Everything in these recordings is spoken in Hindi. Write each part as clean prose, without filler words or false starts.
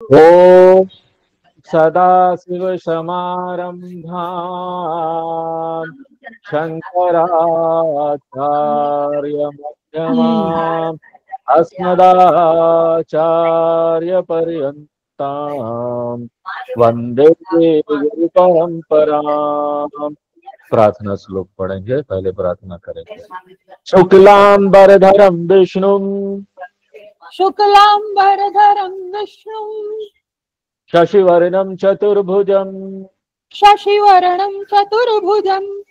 ओम सदाशिवसमारम्भाम् शङ्कराचार्यमध्यमाम् अस्मदाचार्यपर्यन्ताम् वन्दे गुरुपरम्पराम्। प्रार्थना श्लोक पढ़ेंगे, पहले प्रार्थना करेंगे। शुक्लांबरधरं विष्णुं शुक्लांबरधरं विष्णुं शशिवर्णं चतुर्भुजं शशिवर्णं चतुर्भुजं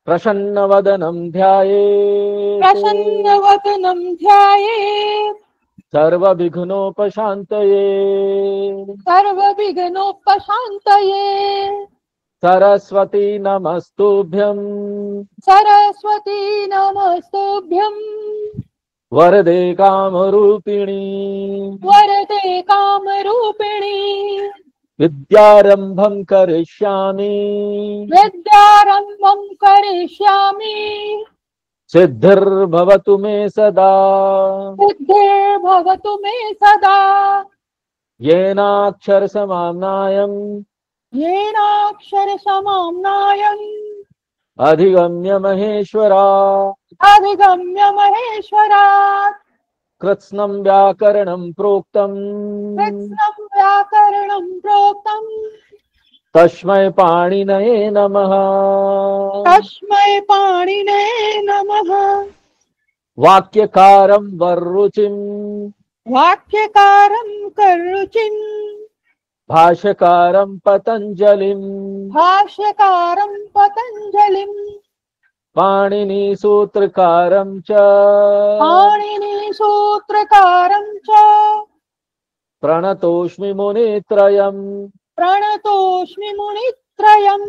प्रसन्नवदनं ध्यायेत् प्रसन्नवदनं ध्यायेत् सर्वविघ्नोपशान्तये। सर्वविघ्नोपशान्तये। सरस्वती नमस्तुभ्यं सरस्वती नमस्तुभ्यं वरदे कामरूपिणी वरदे कामरूपिणी। विद्यारम्भं करिष्यामि विद्यारम्भं करिष्यामि सिद्धिर्भवतु मे सदा। बुद्धिर्भवतु मे सदा। येनाक्षरसमाम्नायम् येनाक्षरसमाम्नायम् अधिगम्य महेश्वरात् अधिगम्य महेश्वरात् कृत्स्नं व्याकरणं प्रोक्तम् कृत्स्नं व्याकरणं प्रोक्तम् तस्मै पाणिनये नमः। तस्मै पाणिने नमः। वाक्यकारं वररुचिं वाक्यकारं करुचिम् भाष्यकारं पतञ्जलिं भाष्यकारं पतञ्जलिम् पाणिनिसूत्रकारं च पाणिनिसूत्रकारं च प्रणतोऽस्मि मुनित्रयम्। प्रणतोऽस्मि मुनित्रयम्।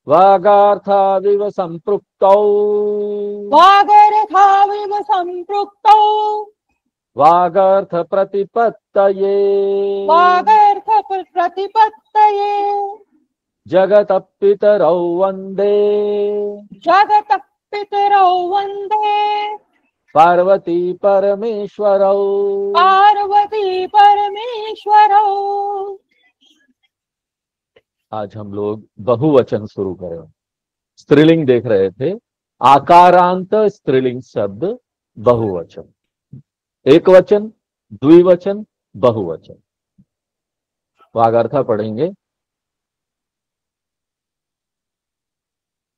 वागार्थाविव सम्पृक्तौ वागर्थाविव सम्पृक्तौ वागार्थ प्रतिपत्तये वागर्थ प्रतिपत्तये जगतः पितरौ वन्दे जगतः पितरौ वन्दे पार्वती परमेश्वरौ। पार्वती परमेश्वरौ। आज हम लोग बहुवचन शुरू करें। स्त्रीलिंग देख रहे थे, आकारांत स्त्रीलिंग शब्द बहुवचन, एक वचन, द्विवचन, बहुवचन। वागार्था पढ़ेंगे।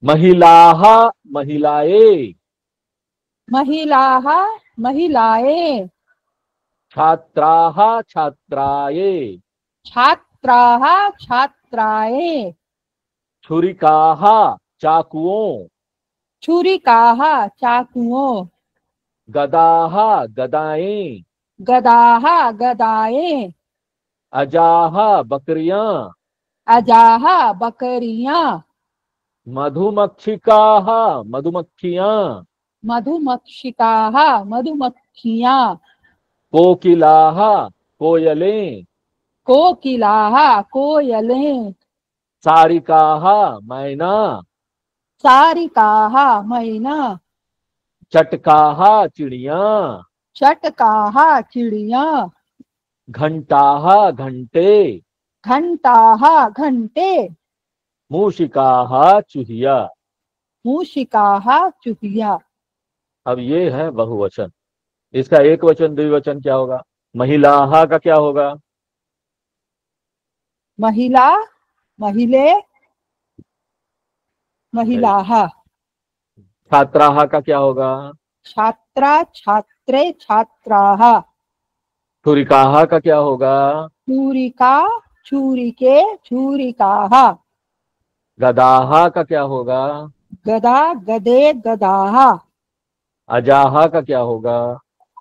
महिलाः महिलाएं, महिलाः महिलाये छात्राः छात्राये, छात्राः छात्राये छुरिकाः चाकुओं, छुरिकाः चाकुओं गदाः गदाएं, गदाः गदाये अजाः बकरियां, अजाः बकरियां मधुमक्षिकाः मधुमक्खियां, मधुमक्षिकाः मधुमक्खियां कोकिलाः कोयलें, कोकिलाः कोयलें सारिकाः मैना, सारिकाः मैना चटकाः चिड़ियां, चटकाः चिड़ियां घंटाः घंटे, घंटाः घंटे मूषिकाः चूहिया। मूषिकाः चुहिया। अब ये है बहुवचन। इसका एक वचन द्विवचन क्या होगा? महिलाः का क्या होगा? महिला महिले महिलाः। छात्राः का क्या होगा? छात्रा छात्रे छात्राः। छुरिकाः का क्या होगा? छुरिका छुरिके छुरिकाः। गदाः का क्या होगा? गदा गदे गदाः। अजाः का क्या होगा?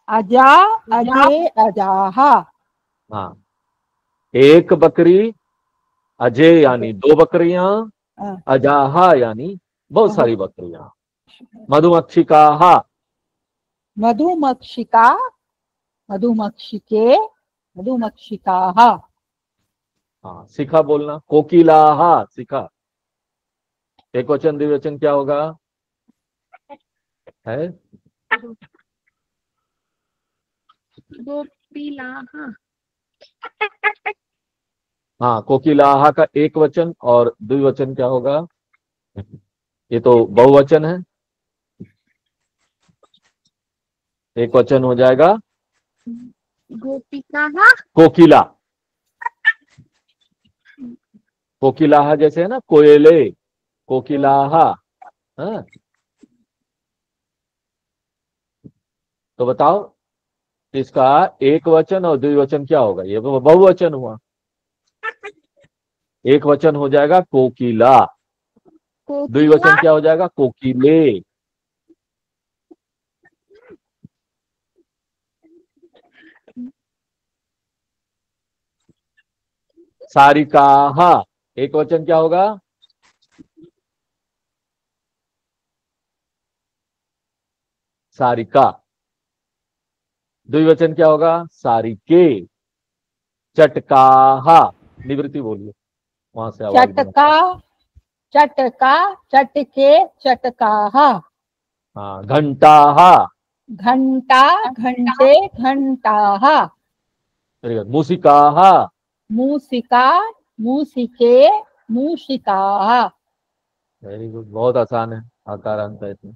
अजा अजे अजाः। हाँ, एक बकरी, अजय यानी दो बकरियां, अजाहा यानी बहुत सारी बकरियां। मधुमक्षिकाः, मधुमक्षिका मधुमक्षिके मधुमक्षिकाः। हाँ सिखा बोलना। कोकिलाः सिखा। एक वचन द्विवचन क्या होगा? है गोपिलाः हाँ, कोकिलाहा का एक वचन और द्विवचन क्या होगा? ये तो बहुवचन है, एक वचन हो जाएगा गोपिका कोकिला। कोकिलाहा जैसे है ना, कोयले, कोकिलाहा। हाँ, तो बताओ इसका एक वचन और द्विवचन क्या होगा? ये तो बहुवचन हुआ। एक वचन हो जाएगा कोकिला, द्विवचन क्या हो जाएगा? कोकिले। सारिकाहा, एक वचन क्या होगा? सारिका। द्विवचन क्या होगा? सारिके। चटकाहा, निवृत्ति बोलिए, वहां से आवाज बना। चटका, चटका, चटके, चटकाह। हाँ, घंटाहा। घंटा, घंटे, घंटाह। Very good. मूसिकाहा। मूसिका, मूसिके, मूषिकाह। वेरी गुड, बहुत आसान है, आकारांत है इसमें।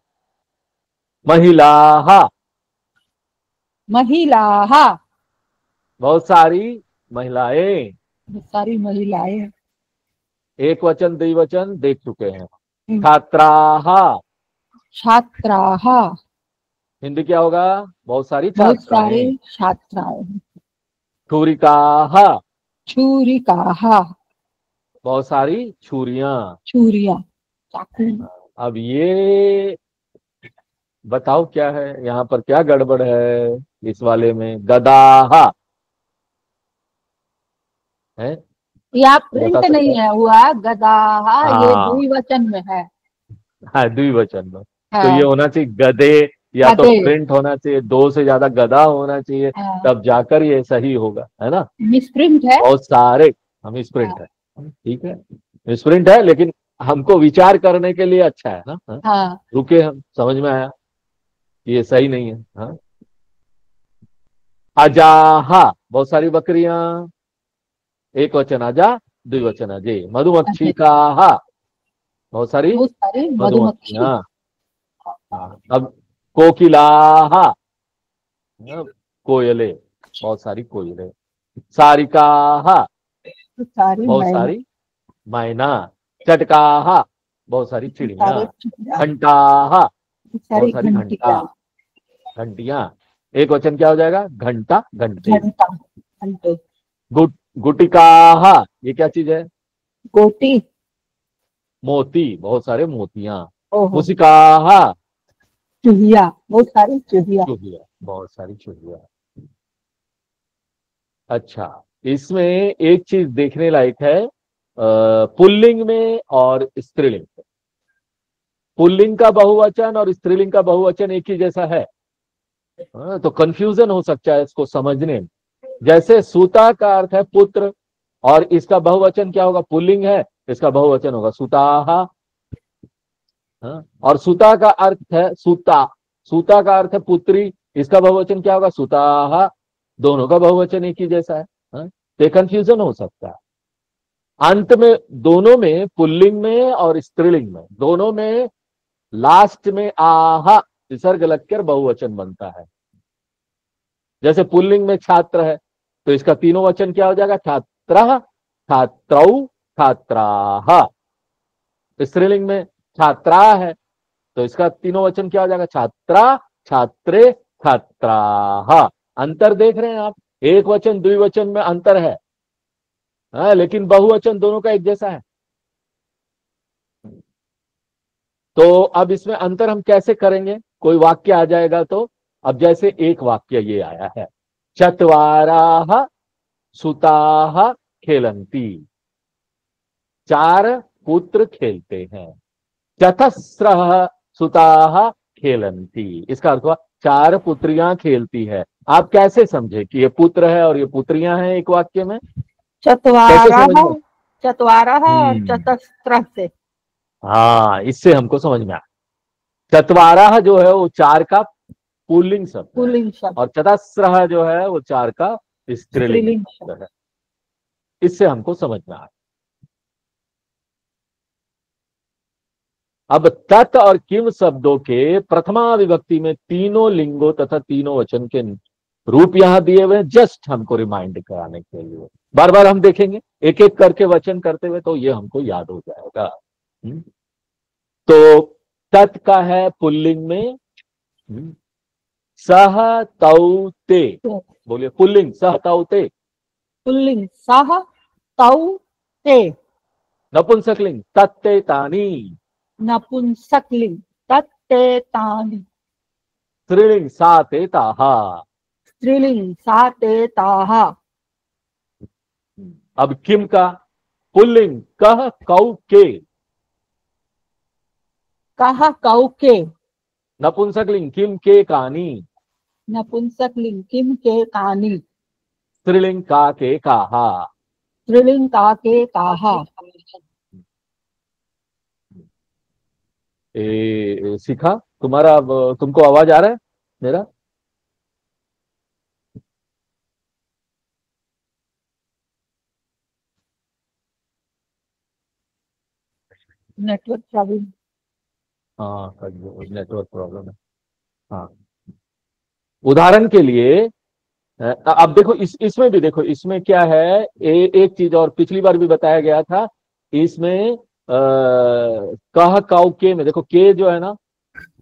महिलाहा, महिलाह, बहुत सारी महिलाएं। बहुत सारी महिलाएं। एक वचन द्विवचन देख चुके हैं। हम्म। छात्राहा, छात्राह, हिंदी क्या होगा? बहुत सारी बहुत सारी छात्राएं। छात्राएं। छुरिकाहा, छुरिकाह, बहुत सारी छुरियां। छुरिया, चाकू। अब ये बताओ क्या है यहाँ पर, क्या गड़बड़ है इस वाले में? गदाहा है, या बता प्रिंट सकता नहीं है? है हुआ गदाह, ये हाँ, द्विवचन में है। हाँ, द्विवचन में। तो ये हाँ, होना चाहिए गधे, या तो गधे। प्रिंट होना चाहिए, दो से ज्यादा गधा होना चाहिए, हाँ, तब जाकर ये सही होगा, है ना? मिसप्रिंट है। बहुत सारे, हम स्प्रिंट हाँ, है, ठीक है, स्प्रिंट है, लेकिन हमको विचार करने के लिए अच्छा है ना। हाँ? हाँ, रुके, हम समझ में आया कि ये सही नहीं है। हाँ, अजाहा, बहुत सारी बकरियां, एक वचन अजा, द्विवचन अजय। मधुमक्खी का, बहुत सारी बहुत सारी मधुमक्खी। मधुमक्खियां। हाँ, अब कोकिलाहा, कोयले, बहुत सारी कोयले। सारिकाहा, बहुत सारी बहुत मैना। सारी मैना। चटकाहा, बहुत सारी चिड़िया। सारे चिड़िया, घंटाहा, बहुत बहुत सारी सारी घंटा, घंटिया। घंटियां। एक वचन क्या हो जाएगा? घंटा, घंटे। घंटा, घंटे। गुटिकाहा, ये क्या चीज है? गोटी। मोती, बहुत सारे मोतियां। ओहो, मुसिकाहा, चूहिया, बहुत सारी चूहिया। चुहिया, बहुत सारी चुहिया। अच्छा, इसमें एक चीज देखने लायक है, पुल्लिंग में और स्त्रीलिंग में। पुल्लिंग का बहुवचन और स्त्रीलिंग का बहुवचन एक ही जैसा है। हाँ, तो कंफ्यूजन हो सकता है इसको समझने में। जैसे सूता का अर्थ है पुत्र, और इसका बहुवचन क्या होगा? पुल्लिंग है, इसका बहुवचन होगा सुताहा। हाँ? और सुता का अर्थ है सूता, सूता का अर्थ है पुत्री, इसका बहुवचन क्या होगा? सुताहा। दोनों का बहुवचन एक ही जैसा है। हाँ? तो कंफ्यूजन हो सकता है। अंत में दोनों में, पुल्लिंग में और स्त्रीलिंग में, दोनों में लास्ट में आहा विसर्ग लगकर बहुवचन बनता है। जैसे पुल्लिंग में छात्र है, तो इसका तीनों वचन क्या हो जाएगा? छात्र, छात्रौ, छात्राः। स्त्रीलिंग में छात्रा है, तो इसका तीनों वचन क्या हो जाएगा? छात्रा, छात्रे, छात्राः। अंतर देख रहे हैं आप? एक वचन द्विवचन में अंतर है, लेकिन बहुवचन दोनों का एक जैसा है। तो अब इसमें अंतर हम कैसे करेंगे? कोई वाक्य आ जाएगा तो, अब जैसे एक वाक्य ये आया है, चत्वाराः सुताः खेलन्ति, चार पुत्र खेलते हैं। चतस्रः सुताः खेलन्ति, इसका अर्थ हुआ चार पुत्रियां खेलती है। आप कैसे समझे कि ये पुत्र है और ये पुत्रियां हैं एक वाक्य में? कैसे चतवारः, समझ में? चतवारः और चतस्रः से। हाँ, इससे हमको समझ में आया। चत्वारः जो है वो चार का पुल्लिंग शब्द है, पुल्लिंग शब्द। और चतस्रः जो है वो चार का स्त्रीलिंग स्त्रीलिंग शब्द है। इससे हमको समझ में आया। अब तत् और किम शब्दों के प्रथमा विभक्ति में तीनों लिंगों तथा तीनों वचन के रूप यहां दिए हुए हैं, जस्ट हमको रिमाइंड कराने के लिए। बार बार हम देखेंगे एक एक करके वचन करते हुए, तो ये हमको याद हो जाएगा। तो तत् का है पुल्लिंग में सह तौ ते। बोलिए पुल्लिंग सह तौ ते। पुल्लिंग सह तौ ते। नपुंसकलिंग तत्ते तानी। नपुंसकलिंग तत्ते तानि। स्त्रीलिंग सा ते ताहा। स्त्रीलिंग सा ते ताः। अब किम का पुल्लिंग कह कौ के। कः कौ के। नपुंसकलिंग किम के कानी। नपुंसकलिंग किम के कानि। स्त्रीलिंग का के काहा। स्त्रीलिंग का के काः। सीखा तुम्हारा। अब तुमको आवाज आ रहा है मेरा? Network problem. हाँ नेटवर्क प्रॉब्लम है। हाँ उदाहरण के लिए अब देखो इसमें भी देखो, इसमें क्या है, एक चीज और पिछली बार भी बताया गया था। इसमें कह काउ के में देखो, के जो है ना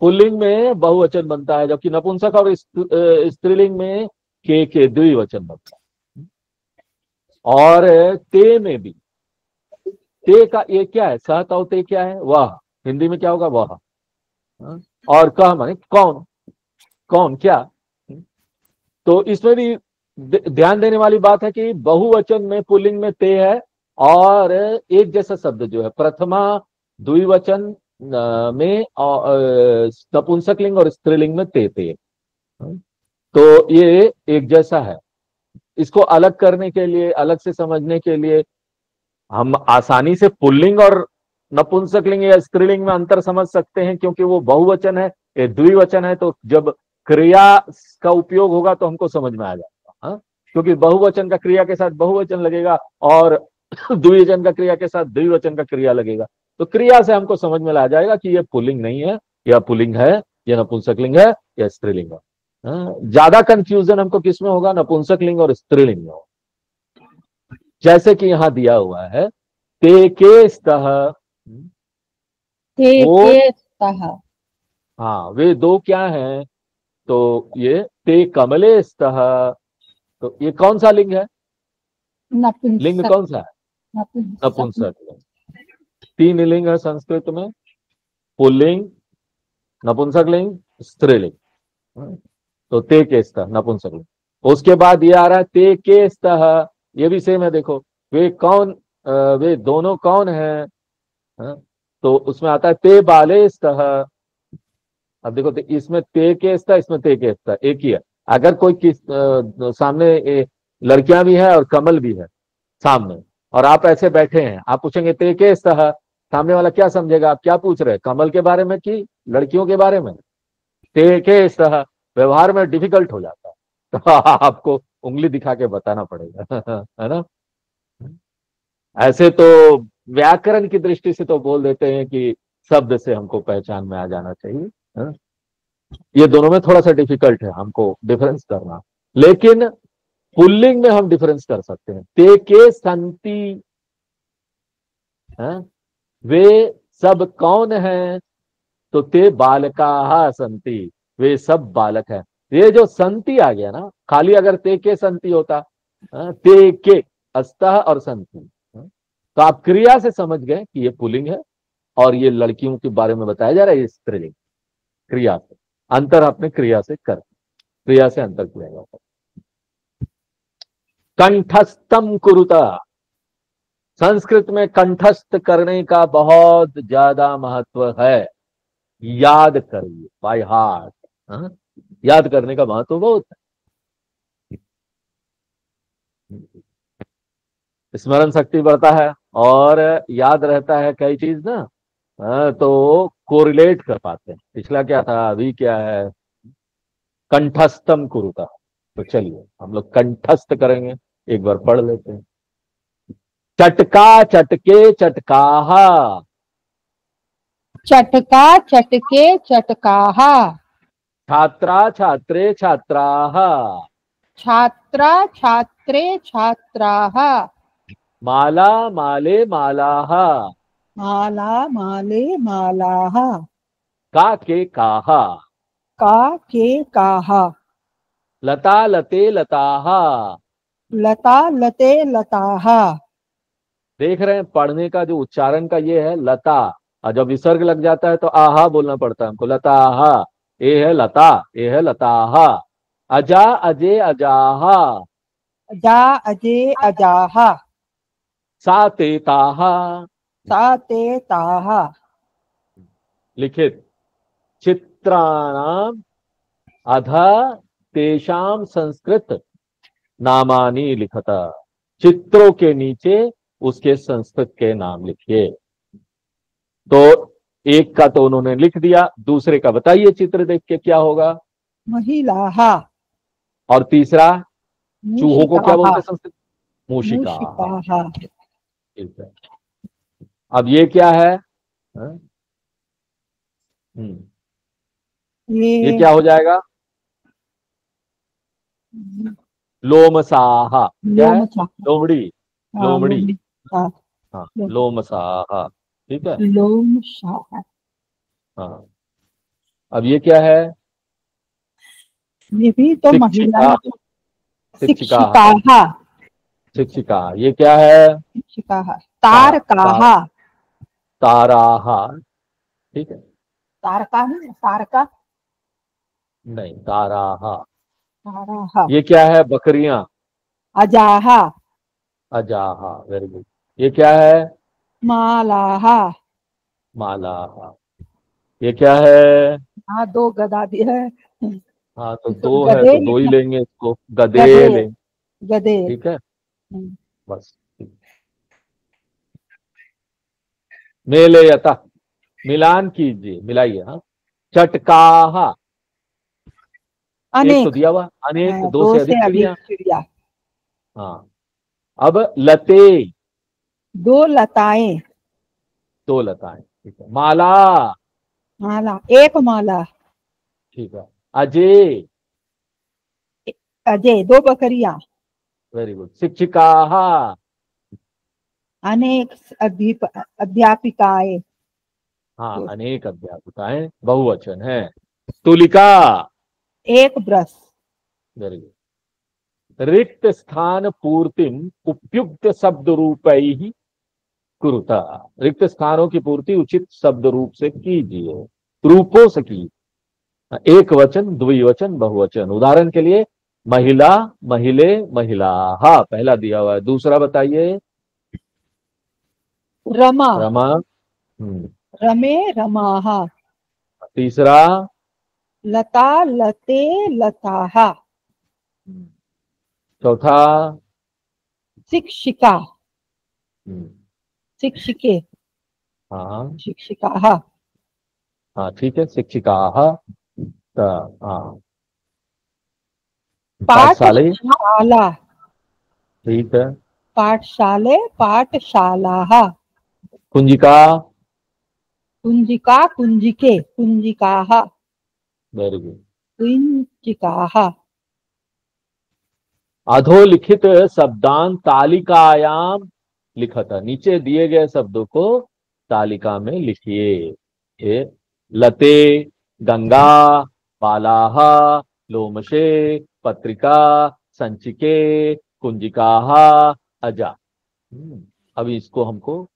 पुल्लिंग में बहुवचन बनता है, जबकि नपुंसक और स्त्रीलिंग में के द्विवचन बनता है। और ते में भी, ते का ये क्या है, सह तौ ते क्या है, वह। हिंदी में क्या होगा, वह। और कह माने कौन, कौन क्या। तो इसमें भी ध्यान देने वाली बात है कि बहुवचन में पुल्लिंग में ते है, और एक जैसा शब्द जो है प्रथमा द्विवचन में नपुंसकलिंग और स्त्रीलिंग में ते। तो ये एक जैसा है। इसको अलग करने के लिए, अलग से समझने के लिए हम आसानी से पुल्लिंग और नपुंसकलिंग या स्त्रीलिंग में अंतर समझ सकते हैं, क्योंकि वो बहुवचन है, ये द्विवचन है। तो जब क्रिया का उपयोग होगा तो हमको समझ में आ जाएगा। हाँ? क्योंकि बहुवचन का क्रिया के साथ बहुवचन लगेगा, और द्विवचन का क्रिया के साथ द्विवचन का क्रिया लगेगा। तो क्रिया से हमको समझ में आ जाएगा कि ये पुल्लिंग नहीं है, या पुल्लिंग है, या नपुंसकलिंग है, या स्त्रीलिंग है। ज्यादा कंफ्यूजन हमको किसमें होगा, नपुंसकलिंग और स्त्रीलिंग में होगा। जैसे कि यहां दिया हुआ है ते के स्तः, ते वो के स्तः। हाँ वे दो क्या हैं, तो ये ते कमले स्तः। तो ये कौन सा लिंग है, लिंग नपुंसक। कौन सा है, नपुंसक। नपुंसक लिंग। तीन लिंग है संस्कृत में, पुल्लिंग, नपुंसक लिंग, स्त्रीलिंग। तो ते के स्तः नपुंसक लिंग। उसके बाद ये आ रहा है ते के स्तः, ये भी सेम है। देखो वे कौन, वे दोनों कौन है, तो उसमें आता है ते बाले स्तः। अब देखो इसमें ते के स्तः, इसमें ते के स्तः एक ही है। अगर कोई सामने लड़कियां भी है और कमल भी है सामने, और आप ऐसे बैठे हैं, आप पूछेंगे ते के स्तः, सामने वाला क्या समझेगा, आप क्या पूछ रहे हैं, कमल के बारे में कि लड़कियों के बारे में। ते के स्तः व्यवहार में डिफिकल्ट हो जाता है, तो आपको उंगली दिखा के बताना पड़ेगा है ना। ऐसे तो व्याकरण की दृष्टि से तो बोल देते हैं कि शब्द से हमको पहचान में आ जाना चाहिए, है ना? ये दोनों में थोड़ा सा डिफिकल्ट है हमको डिफरेंस करना, लेकिन पुल्लिंग में हम डिफरेंस कर सकते हैं। ते के संति, वे सब कौन हैं, तो ते बालका संति, वे सब बालक हैं। ये जो संति आ गया ना, खाली अगर ते के संति होता, ते के अस्तः और संति, तो आप क्रिया से समझ गए कि ये पुल्लिंग है, और ये लड़कियों के बारे में बताया जा रहा है, ये स्त्रीलिंग। क्रिया से अंतर अपने क्रिया से कर, क्रिया से अंतर किया जाता है। कंठस्थम कुरुता, संस्कृत में कंठस्थ करने का बहुत ज्यादा महत्व है। याद करिए बाय हार्ट, याद करने का महत्व बहुत है। स्मरण शक्ति बढ़ता है, और याद रहता है कई चीज ना, तो कोरिलेट कर पाते हैं। पिछला क्या था, अभी क्या है। कंठस्थम कुरुता, तो चलिए हम लोग कंठस्थ करेंगे, एक बार पढ़ लेते हैं। चटका चटके चटकाहा, चटका चटके चटकाहा, छात्रा छात्रे छात्राः, छात्रा छात्रे छात्राः, माला माले मालाः, माला माले मालाः, काके काहा, का के काहा, लता लते लताः। लता लते लताः। देख रहे हैं पढ़ने का जो उच्चारण का ये है लता, और जब विसर्ग लग जाता है तो आहा बोलना पड़ता है हमको, लता आहा। ये है लता, ये है लताहा। अजा अजे अजाहा, अजा अजे अजाहा, सा ते ताहा। सा ते ताहा। लिखित चित्राणाम अधा तेषाम संस्कृत नामानी लिखता, चित्रों के नीचे उसके संस्कृत के नाम लिखिए। तो एक का तो उन्होंने लिख दिया, दूसरे का बताइए चित्र देख के क्या होगा। महिलाहा, और तीसरा, चूहों को क्या मूषिकाहा, बोलते हैं संस्कृत? मूषिका। मूषिकाहा। ठीक है। अब ये क्या है? हाँ? ये क्या हो जाएगा? लोमसाहा। क्या है? लोमचा, लोमड़ी। हाँ लोमड़ी। हाँ, हाँ, लोमसाहा। ठीक है। लोमशाहा। हाँ, अब ये क्या है? ये भी तो शिक्षिका। महिला। शिक्षिका। शिक्षिकाहा, शिक्षिका, ये क्या है? शिक्षिकाहा। ता, ता, तारकाहा, ताराहा। ठीक है। तारका नहीं, तारका। नहीं, ताराहा। ताराहा। ये क्या है? बकरियां। अजाहा, अजाहा। Very good. ये क्या है? मालाहा। मालाहा। ये क्या है? हाँ, दो गदा भी है। हाँ, तो इसको दो है गधे तो दो ही लिखना। लेंगे इसको, गधे, गधे लेंगे। गधे। ठीक है, बस। मेले यता, मिलान कीजिए, मिलाइए। हाँ, चटकाहा। एक तो अनेक, दिया हुआ, अनेक, दो दो से से अधिक अधिक चिड़िया। चिड़िया। हाँ, अब लते, दो लताएं। दो लताएं। ठीक है। माला। माला, एक माला। ठीक है। अजय। अजय, दो बकरियां। Very good. शिक्षिकाहा। अनेक अध्यापिकाएं। हाँ, अनेक अध्यापिकाएं, बहुवचन है। तुलिका। एक ब्रश। Very good. रिक्त स्थान पूर्तिम उपयुक्त शब्द रूप ही कुरुता, रिक्त स्थानों की पूर्ति उचित शब्द रूप से कीजिए, रूपों से की। एक वचन, द्विवचन, बहुवचन। उदाहरण के लिए महिला, महिले, महिला। हाँ, पहला दिया हुआ है। दूसरा बताइए। रमा, रमा। रमे रमाहा। तीसरा। लता लते लताहा। चौथा। शिक्षिका, हम्म, शिक्षिके, हाँ शिक्षिकाहा। हाँ, ठीक है। शिक्षिका। हाँ, पाठशाले। पाठशाला, ठीक है। पाठशाले, पाठशालाहा। कुंजिका। कुंजिका, कुंजिके, कुंजिकाहा। Very good. कुंजिकाहा। अधोलिखित शब्दांत तालिकायाम लिखत, नीचे दिए गए शब्दों को तालिका में लिखिए। ये लते, गंगा, बालाहा, लोमशे, पत्रिका, संचिके, कुंजिकाहा, अजा। अब इसको हमको,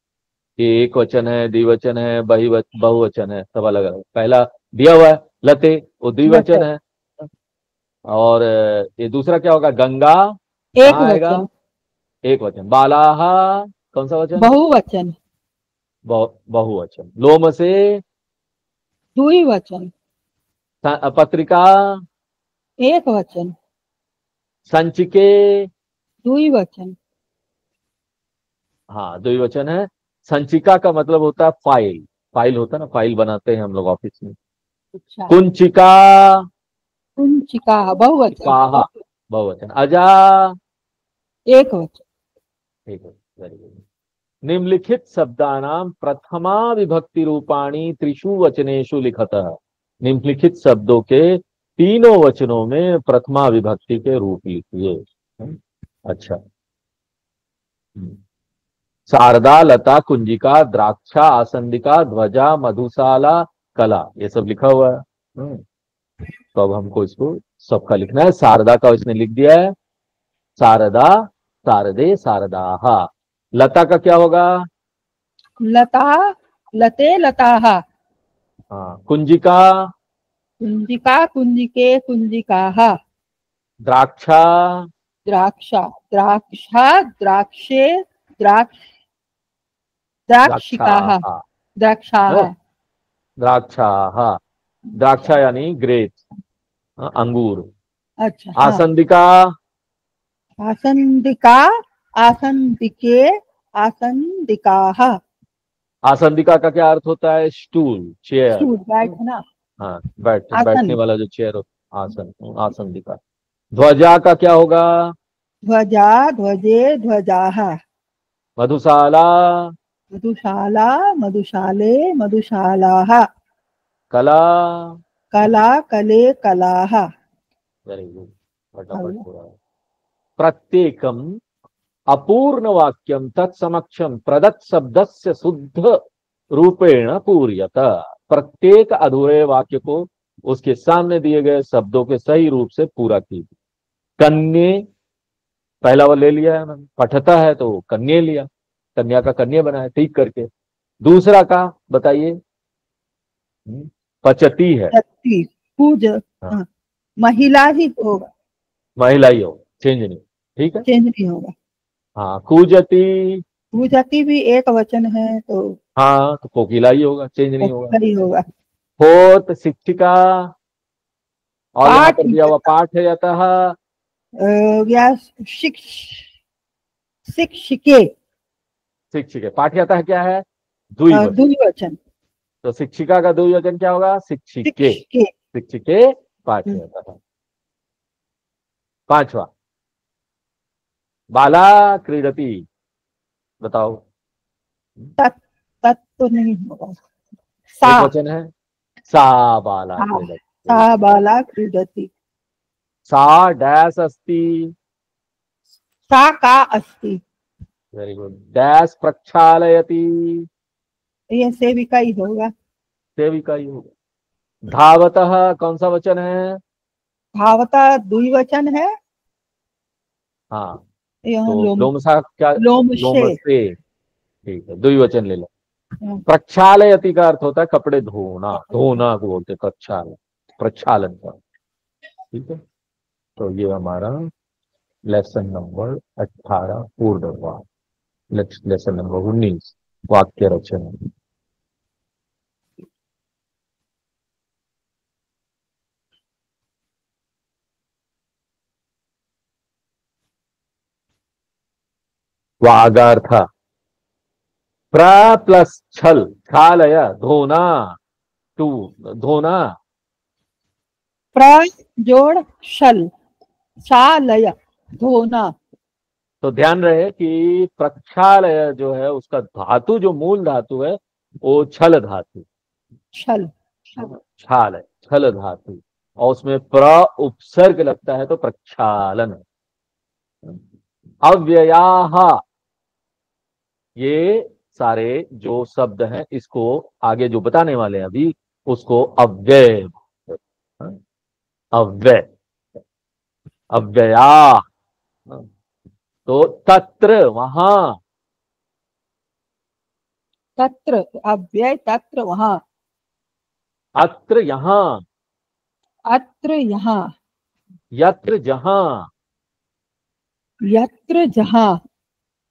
ये एक वचन है, द्विवचन है, बहुवचन है, सब अलग अलग। पहला दिया हुआ है लते, वो द्विवचन लते, है। और ये दूसरा क्या होगा? गंगा, एक कहाँ आएगा? वचन। एक वचन। बालाहा, कौन सा वचन? बहुवचन। बहुवचन। लोम से, द्विवचन। पत्रिका, एक वचन। संचिके। द्विवचन। हाँ, द्विवचन है। संचिका का मतलब होता है फाइल, फाइल होता है ना, फाइल बनाते हैं हम लोग ऑफिस में। अच्छा। कुंचिका। कुंचिका, बहुवचन। काहा। बहुवचन। अजा, एक वचन। ठीक है, वेरी गुड। निम्नलिखित शब्दानां प्रथमा विभक्ति रूपाणी त्रिषु वचनेषु लिखतः। निम्नलिखित शब्दों के तीनों वचनों में प्रथमा विभक्ति के रूप लिखिए। अच्छा। शारदा, लता, कुंजिका, द्राक्षा, आसंदिका, ध्वजा, मधुशाला, कला, ये सब लिखा हुआ है। तो अब हमको इसको सबका लिखना है। शारदा का इसने लिख दिया है, शारदा, शारदे, शारदाहा। लता का क्या होगा? लता, लते, लताः। हाँ। कुंजिका, कुंजिका, कुंजिके, कुंजिकाः। द्राक्षा, द्राक्षा, द्राक्षा, द्राक्षे, द्राक्ष, द्राक्षिकाः। द्राक्षा, द्राक्षाः। द्राक्षा, हाँ, द्राक्षा यानी ग्रेप्स, अंगूर। अच्छा, हाँ। आसंदिका, आसंदिका, आसंदिके, आसंदिकाः। आसंदिका का क्या अर्थ होता है? Stool, chair. स्टूल, बैठना। हाँ, आसन। बैठने वाला जो चेयर होता, आसन, आसंदिका। ध्वजा का क्या होगा? ध्वजा, ध्वजे, ध्वजाः। मधुशाला, मधुशाला, मधुशाले, मधुशालाः। कला, कला, कले, कलाः। वेरी गुड, फटाफट हो रहा है। प्रत्येकम अपूर्ण वाक्यम तत्समक्षम प्रदत्त शब्दस्य शुद्ध रूपेण पूर्यत। प्रत्येक अधूरे वाक्य को उसके सामने दिए गए शब्दों के सही रूप से पूरा कीजिए। कन्ये, पहला वो ले लिया है मैंने, पठता है तो कन्ये लिया, कन्या का कन्ये बनाया ठीक करके। दूसरा का बताइए। पचती है, शक्ति, पूज, हाँ, हाँ, महिला ही होगा, महिला ही हो, चेंज नहीं, ठीक है। चेंज नहीं होगा। हाँ, कूजती, पूजती भी एक वचन है तो हाँ, तो कोकिला ही होगा, चेंज नहीं होगा। ही होगा। होत, शिक्षिका, और यहाँ पाठ, पर दिया हुआ पाठ है अतः, या शिक्षिके, शिक्षिके। पाठ आता है क्या है? द्विवचन। द्विवचन। तो शिक्षिका का द्विवचन क्या होगा? शिक्षिके। शिक्षिके। शिक्षिके पाठ आता है। पांचवा, बाला क्रीडती, बताओ। तत्, तत् तो नहीं होगा। सा, एक वचन है, सा बाला सा, क्रीडती। सा बाला क्रीडति। सा डैश अस्ति, सा का अस्ति। Very good. डैश प्रक्षालयति, ये सेविका ही होगा। सेविका ही होगा। धावतः कौन सा वचन है? धावता द्विवचन है। हाँ, यहाँ तो लोम, लोमसा क्या? लोमशे। लोमसे, ठीक है, द्विवचन ले लो। प्रक्षालयति का अर्थ होता है कपड़े धोना, धोना को बोलते प्रक्षालन, प्रक्षालन का, ठीक है। तो ये हमारा लेसन नंबर 18 पूर्ण हुआ। लेसन नंबर 19 वाक्य रचना। वागार्थ, प्र प्लस छल, छालय, धोना, टू, धोना। प्र जोड़ शल, शालय, धोना। तो ध्यान रहे कि प्रक्षालय जो है उसका धातु, जो मूल धातु है वो छल धातु, छल, छाल है, छल धातु, और उसमें प्र उपसर्ग लगता है तो प्रक्षालन। अव्ययाः, ये सारे जो शब्द हैं इसको आगे जो बताने वाले हैं अभी उसको अव्यय, अव्यय, अव्यया। तो तत्र, वहां, तत्र, अव्यय, तत्र वहां, अत्र यहां, अत्र यहाँ, यत्र जहां, यत्र जहाँ,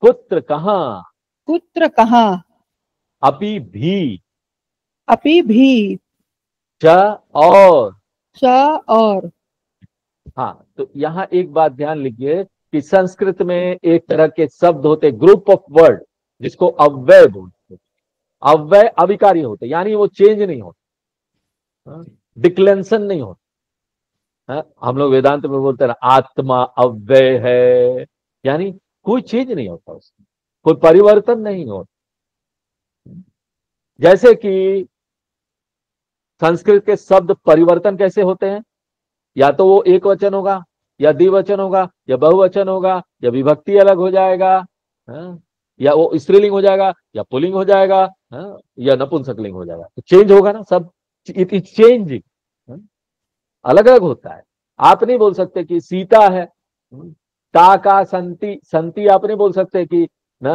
कुत्र कहां, कुत्र कहाँ, अपि भी, अपि भी, च और। च और। हाँ, तो यहाँ एक बात ध्यान लिखिए कि संस्कृत में एक तरह के शब्द होते, ग्रुप ऑफ वर्ड, जिसको अव्यय बोलते। अव्यय अविकारी होते, यानी वो चेंज नहीं होते, डिक्लेंशन नहीं होता। है? हम लोग वेदांत में बोलते हैं ना, आत्मा अव्यय है, यानी कोई चेंज नहीं होता उसमें, कोई परिवर्तन नहीं होता। जैसे कि संस्कृत के शब्द परिवर्तन कैसे होते हैं, या तो वो एक वचन होगा, या द्विवचन होगा, या बहुवचन होगा, या विभक्ति अलग हो जाएगा, हाँ? या वो स्त्रीलिंग हो जाएगा, या पुल्लिंग हो जाएगा, हाँ? या नपुंसकलिंग हो जाएगा, तो चेंज होगा ना सब। इट इज चेंजिंग, अलग अलग होता है। आप नहीं बोल सकते कि सीता है, ता का संति, संति आप नहीं बोल सकते कि ना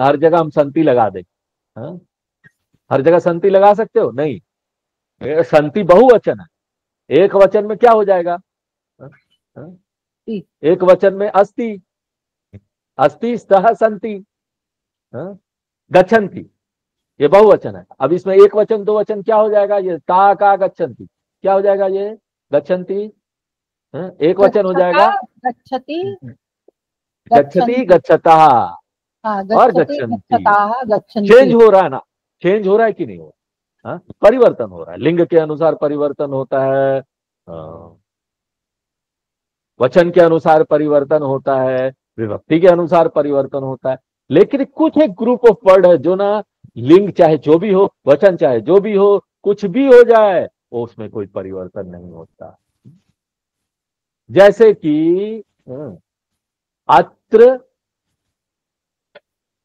हर जगह हम संति लगा दें, हाँ? हर जगह संति लगा सकते हो नहीं, संति बहुवचन है, एक वचन में क्या हो जाएगा, हाँ? हाँ? एक वचन में अस्ति, अस्ति स्तः संति, हाँ? गच्छन्ति, ये बहुवचन है। अब इसमें एक वचन दो वचन क्या हो जाएगा, ये ता का गच्छन्ति क्या हो जाएगा, ये गच्छन्ति, हाँ? एक वचन हो जाएगा, गच्छति, गच्छति गच्छतः हाँ, और गच्छति गच्छन्ति। गच्छताः गच्छन्ति। चेंज हो रहा है ना, चेंज हो रहा है कि नहीं हो रहा, हाँ? परिवर्तन हो रहा है, लिंग के अनुसार परिवर्तन होता है, वचन के अनुसार परिवर्तन होता है, विभक्ति के अनुसार परिवर्तन होता है। लेकिन कुछ एक ग्रुप ऑफ वर्ड है जो ना, लिंग चाहे जो भी हो, वचन चाहे जो भी हो, कुछ भी हो जाए, वो उसमें कोई परिवर्तन नहीं होता। जैसे कि अत्र,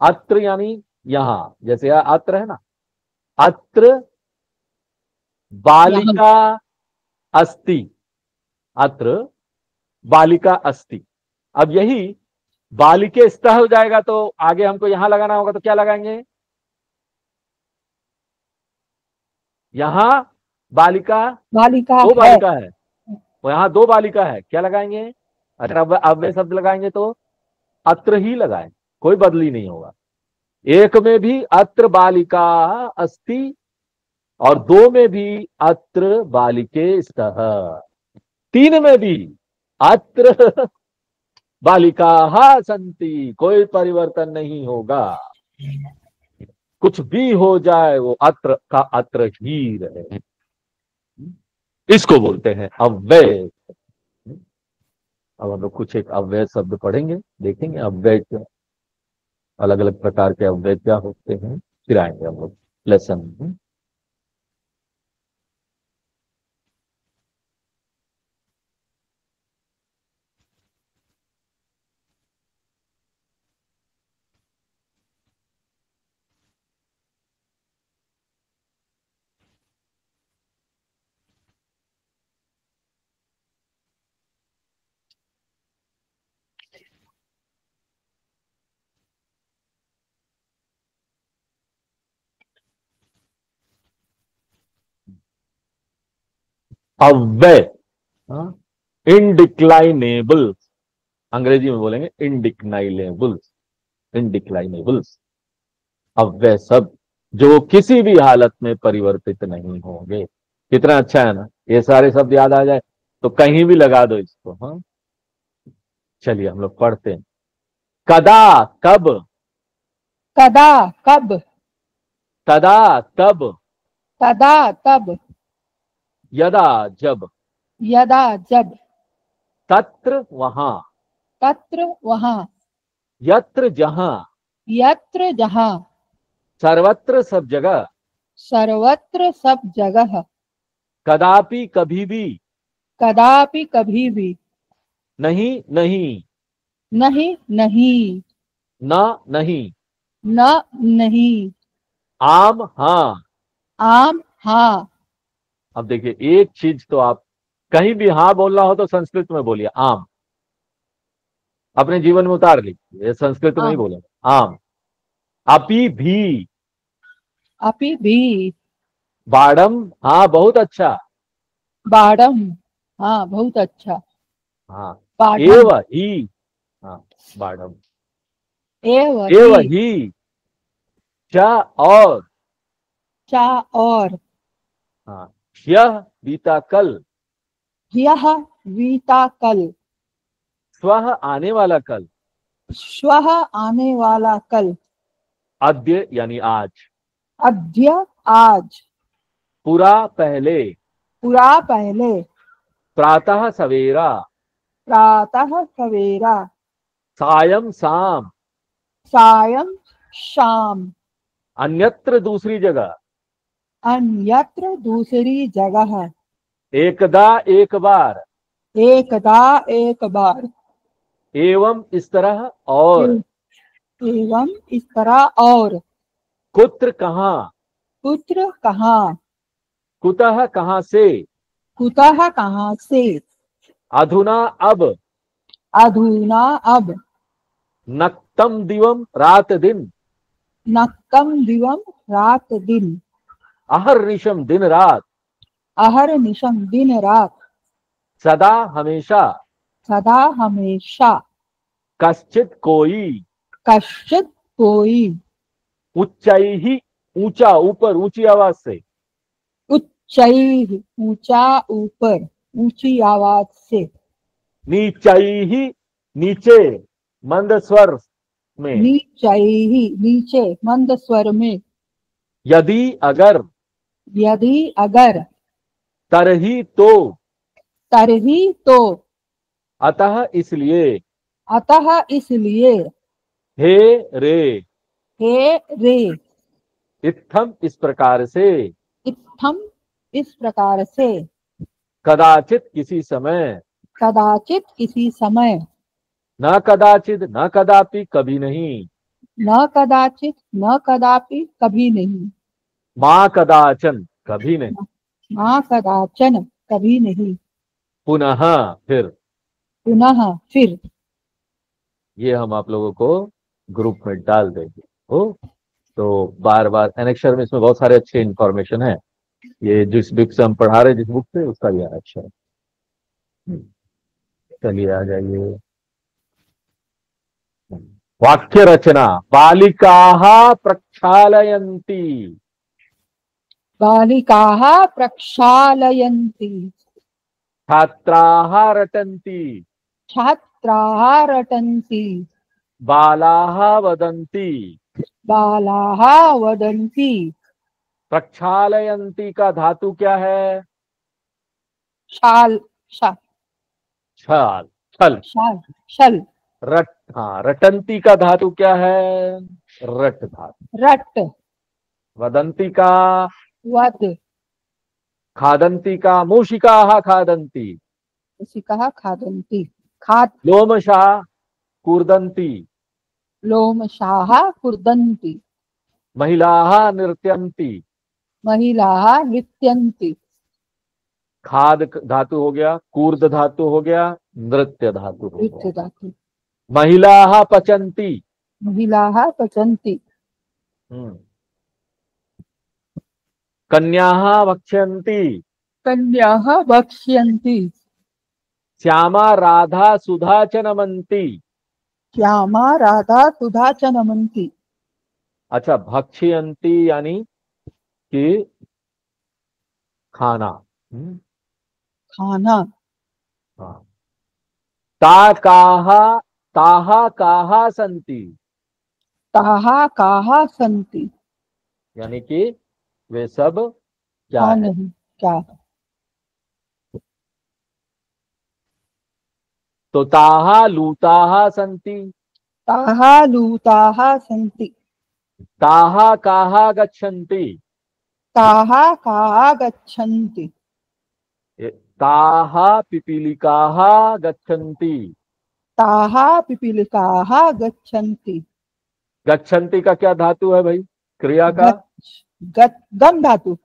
अत्र यानी यहां, जैसे अत्र है ना, अत्र बालिका अस्ति, अत्र बालिका अस्ति। अब यही बालिके स्तः हो जाएगा तो आगे हमको यहां लगाना होगा, तो क्या लगाएंगे, यहां बालिका, बालिका दो है, बालिका है, तो यहां दो बालिका है, क्या लगाएंगे, अगर अब वे शब्द लगाएंगे तो अत्र ही लगाएं, कोई बदली नहीं होगा। एक में भी अत्र बालिका अस्ति, और दो में भी अत्र बालिके स्तः, तीन में भी अत्र बालिका संति, कोई परिवर्तन नहीं होगा। कुछ भी हो जाए वो अत्र का अत्र ही रहे, इसको बोलते हैं अव्यय। अब हम लोग कुछ एक अव्यय शब्द पढ़ेंगे, देखेंगे अव्यय क्या, अलग अलग प्रकार के अव्यय क्या होते हैं, फिर आएंगे हम लोग लेसन में। अव्यय, इनडिक्लाइनेबल, अंग्रेजी में बोलेंगे इनडिक्लाइनेबल्स, इनडिक्लाइनेबल्स, अव्यय शब्द जो किसी भी हालत में परिवर्तित नहीं होंगे। कितना अच्छा है ना, ये सारे शब्द याद आ जाए तो कहीं भी लगा दो इसको, हाँ। चलिए हम लोग पढ़ते हैं। कदा कब, कदा कब, तदा तब, तदा तब, यदा जब, यदा जब, तत्र वहां, तत्र वहां, यत्र जहां, यत्र जहां, सर्वत्र सब जगह, सर्वत्र सब जगह, कदापि कभी भी, कदापि कभी भी, नहीं नहीं, नहीं नहीं, न नहीं, न नहीं, आम हाँ। आम हाँ। अब देखिए एक चीज तो आप कहीं भी हाँ बोलना हो तो संस्कृत में बोलिए आम, अपने जीवन में उतार लीजिए, ये संस्कृत में ही आम, बोलेंगे आम। अपी भी, अपि भी, बाड़म हाँ बहुत अच्छा, बाड़म हाँ बहुत अच्छा, हाँ। बाढ़म एव ही, हाँ बाड़म, एव एव ही, ही, च और, चा और, हाँ, यह बीता कल, यह वीता कल, स्वह आने वाला कल, श्वः आने वाला कल, अद्य यानी आज, अद्य आज, पुरा पहले, पुरा पहले, प्रातः सवेरा, प्रातः सवेरा, सायं शाम, सायं शाम, अन्यत्र दूसरी जगह, अन्यत्र दूसरी जगह, एकदा एक बार, एकदा एक बार, एवं इस तरह, और एवं इस तरह, और कुत्र कहाँ, पुत्र कहाँ, कुतः कहाँ से, कुतः कहाँ से, अधुना अब, अधुना अब, नक्तम दिवम रात दिन, नक्कम दिवम रात दिन, अहर्निशम दिन रात, अहर्निशम दिन रात, सदा हमेशा, सदा हमेशा, कश्चित कोई, कश्चित कोई, उच्चैहि ऊंचा, ऊपर, ऊंची आवाज से, उच्चैः ऊंचा, ऊपर, ऊंची आवाज से, नीचैहि नीचे, मंद स्वर में, नीचैः नीचे, मंद स्वर में, यदि अगर, यदि अगर, तरही तो, तरही तो, अतः इसलिए, अतः इसलिए, हे रे, हे रे, इत्थम इस प्रकार से, इत्थम इस प्रकार से, कदाचित किसी समय, कदाचित किसी समय, न कदाचित न कदापि कभी नहीं, न कदाचित न कदापि कभी नहीं, माँ कदाचन कभी नहीं, हाँ कदाचन कभी नहीं, पुनः फिर। पुनः फिर। ये हम आप लोगों को ग्रुप में डाल देंगे। हो तो बार बार एनेक्शर में इसमें बहुत सारे अच्छे इंफॉर्मेशन है। ये जिस बुक से हम पढ़ा रहे हैं, जिस बुक से, उसका भी एनेक्शर। चलिए आ जाइए। वाक्य रचना, बालिकाः प्रक्षालयन्ति, बालिकाः प्रक्षालयन्ति, छात्राः रटन्ति, छात्राः रटन्ति, बालाः वदन्ति। बालाः वदन्ति। प्रक्षालयन्ति का धातु क्या है? शाल, शा, छल, छल। शाल, शल। रट, हाँ, रटंती का धातु क्या है? रट धातु। रट, वदंती का, वद, खादंती का, मूषिकाः खादंती, मूषिकाः खादन्ति, खाद, लोमशाः कूर्दन्ति, लोमशाः कुर्दन्ति, महिलाः नृत्यन्ति। महिलाः नृत्यन्ति। खाद धातु हो गया, कूर्द धातु हो गया, नृत्य धातु हो नृत्य गया। धातु। महिलाः पचन्ति, महिलाः पचन्ति, कन्याः वक्ष्यन्ति, कन्याः भक्ष्यन्ति, श्यामा राधा सुधा च नमन्ति। श्यामा राधा सुधा च नमन्ति। अच्छा, भक्ष्यन्ति यानी कि खाना। खाना। हाँ। ताकाः, ताः काः सन्ति, ताः काः सन्ति, यानी कि वे सब क्या हाँ है? नहीं क्या। तो ताः लूताः सन्ति, ताः लूताः सन्ति, ताः काः गच्छन्ति, ताः काः गच्छन्ति, ताः पिपीलिकाः गच्छन्ति। ताः पिपीलिकाः गच्छन्ति। गच्छन्ति का क्या धातु है भाई? क्रिया का गम धातु।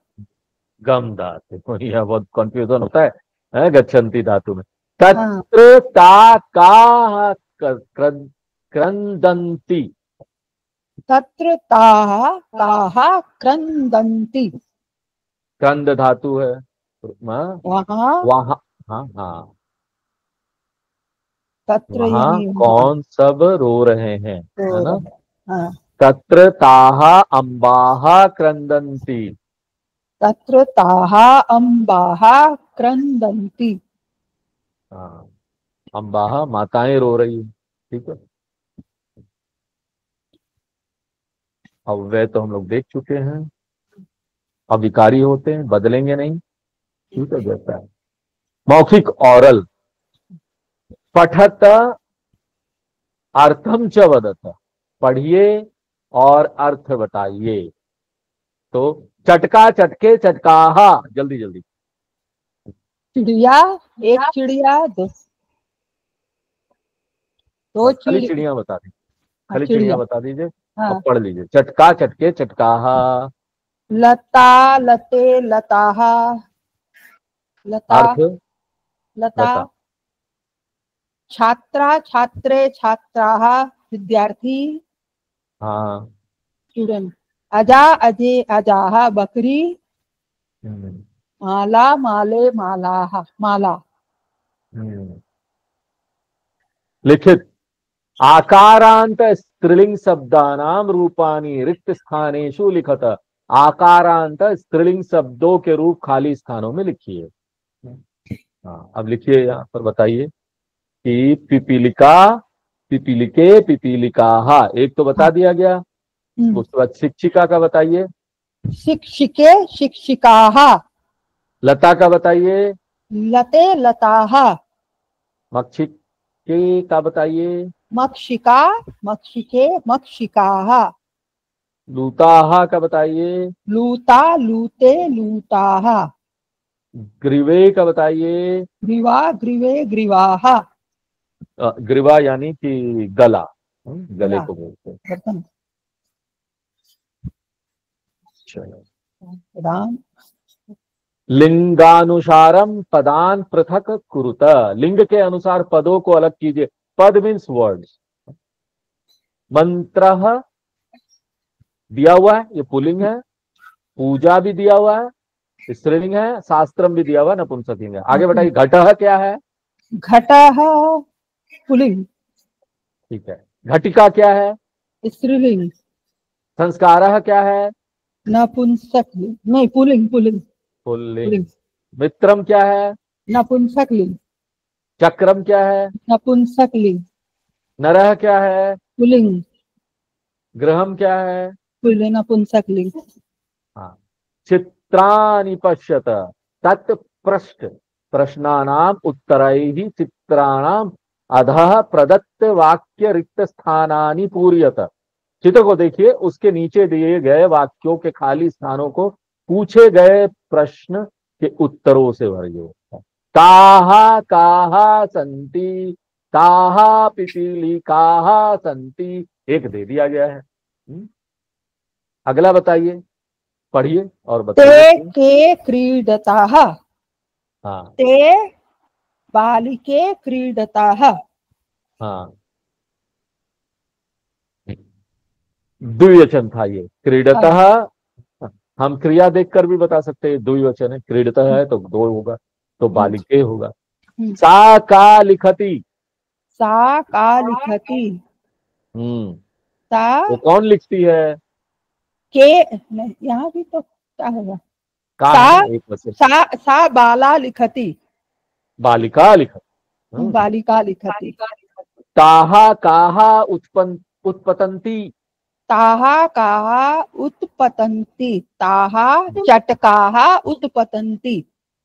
गम धातु। यह बहुत कंफ्यूजन होता है गच्छन्ति धातु में। हाँ। तत्र ता काः क्रन्दन्ति, तत्र ताः काः क्रन्दन्ति। क्रंद धातु है वहाँ, वहाँ, हाँ हाँ, तत्र वहाँ यानी कौन सब रो रहे हैं, है ना? हाँ। तत्र ताः अम्बाः क्रन्दन्ति, तत्र ताः अम्बाः क्रन्दन्ति। हाँ, अम्बाः माताएं रो रही है। ठीक है, अव्यय तो हम लोग देख चुके हैं। अविकारी होते हैं, बदलेंगे नहीं। ठीक है, जैसा है। मौखिक ऑरल। पठत अर्थम च वदत, पढ़िए और अर्थ बताइए। तो चटका, चटके, चटकाहा, जल्दी जल्दी। चिड़िया, एक चिड़िया, दो बस खाली चिड़िया बता दीजिए, खाली चिड़िया चिड़िया। बता दीजिए और हाँ। पढ़ लीजिए। चटका, चटके, चटकाहा। लता, लते, लताहा, लता, अर्थ लता। बता। छात्रा, छात्रे, छात्राः, विद्यार्थी, हाँ। स्टूडेंट। अजा, अजे, अजाः, बकरी। हम्म, माला, माले, मालाः, माला। हम्म। लिखित आकारांत स्त्रीलिंग शब्दानाम रूपानी रिक्त स्थानेषु लिखत। आकारांत स्त्रीलिंग शब्दों के रूप खाली स्थानों में लिखिए। हाँ, अब लिखिए यहाँ पर, बताइए कि पिपीलिका, पिपीलिके, पिपीलिकाहा, एक तो बता हाँ। दिया गया। उसके बाद शिक्षिका का बताइए। शिक्षिके, शिक्षिकाः। लता का बताइए। लते, लताः। मक्षिके का बताइए। मक्षिका, मक्षिके, मक्षिकाः। लूताहा का बताइए। लूता, लूते, लूताः। ग्रीवे का बताइए। ग्रीवा, ग्रीवे, ग्रीवाः। ग्रीवा यानी कि गला, गले गला, को बोलते हैं। गर्दन। चलो। राम। लिंगानुसारम पदान पृथक कुरुत, लिंग के अनुसार पदों को अलग कीजिए। पद मीन्स वर्ड्स। मंत्र दिया हुआ है, ये पुल्लिंग है। पूजा भी दिया हुआ है, स्त्रीलिंग है। शास्त्रम भी दिया हुआ है, नपुंसकलिंग है। आगे बताइए, घटः क्या है? घटः, पुल्लिंग। ठीक है। घटिका क्या है? स्त्रीलिंग। संस्कारः क्या है? नपुंसकलिंग, नहीं, पुल्लिंग, पुल्लिंग। पुल्लिंग। पुल्लिंग। मित्रम क्या है? नपुंसकलिंग। चक्रम क्या है? नपुंसकलिंग। नरः क्या है? पुल्लिंग। गृहम क्या है? पुल्लिंग, नपुंसकलिंग। हाँ। चित्राणि पश्यत, तत्पृष्ठ प्रश्नानाम उत्तरैः चित्राणाम अधः प्रदत्त वाक्य रिक्त स्थानानि पूर्यत। चित्र को देखिए, उसके नीचे दिए गए वाक्यों के खाली स्थानों को पूछे गए प्रश्न के उत्तरों से भरिए। काहा काहा संति, काहा पिपीलिकाहा संति, एक दे दिया गया है। अगला बताइए, पढ़िए और बताइए। ते के क्रीडताः। हाँ। ते बालिके क्रीडताः। हाँ, द्विवचन था ये, क्रीडतः। हम क्रिया देखकर भी बता सकते हैं द्विवचन है। क्रीडतः है तो दो होगा, तो बालिके होगा। सा का लिखती। सा का लिखति। हम्म। सा वो कौन लिखती है? के, नहीं, यहाँ भी तो क्या होगा? का है सा, ना, एक वचन। सा बाला लिखति। बालिका लिखती। बालिका लिखति। ताहा काहा उत्पन्न उत्पतंती। ताहा काहा उत्पतन्ति। ताहा चटकाहा उत्पतन्ति।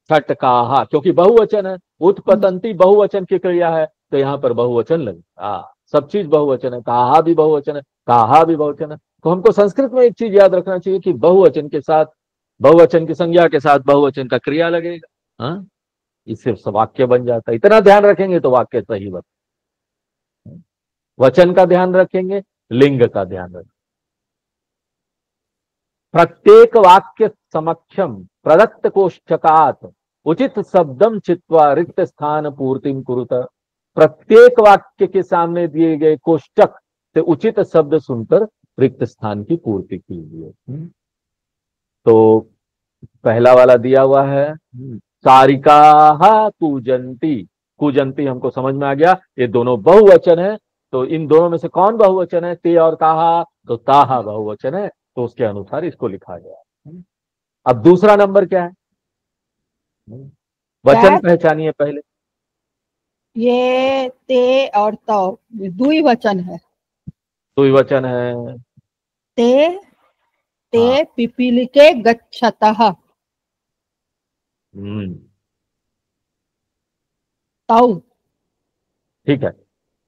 छटकाहा, क्योंकि बहुवचन है। उत्पतंती बहुवचन की क्रिया है, तो यहाँ पर बहुवचन लगे। सब चीज बहुवचन है। काहा भी बहुवचन है, काहा भी बहुवचन है। तो हमको संस्कृत में एक चीज याद रखना चाहिए कि बहुवचन के साथ, बहुवचन की संज्ञा के साथ बहुवचन का क्रिया लगेगा। हाँ, इससे वाक्य बन जाता है। इतना ध्यान रखेंगे तो वाक्य सही बन। वचन का ध्यान रखेंगे, लिंग का ध्यान रखेंगे। प्रत्येक वाक्य समक्षम प्रदत्त कोष्ठकात उचित शब्दम चित्वा रिक्त स्थान पूर्तिम कुरुत। प्रत्येक वाक्य के सामने दिए गए कोष्ठक से उचित शब्द सुनकर रिक्त स्थान की पूर्ति कीजिए। तो पहला वाला दिया हुआ है, सारिका पूजंती। पूजंती हमको समझ में आ गया, ये दोनों बहुवचन है। तो इन दोनों में से कौन बहुवचन है? ते और ताहा, तो ताहा बहुवचन है, तो उसके अनुसार इसको लिखा गया। अब दूसरा नंबर क्या है? वचन पहचानिए पहले। ये ते और तो द्विवचन है। द्विवचन है। ते, हाँ। ते पिपीलिके, के, गच्छतः। हम्म। तौ। ठीक है,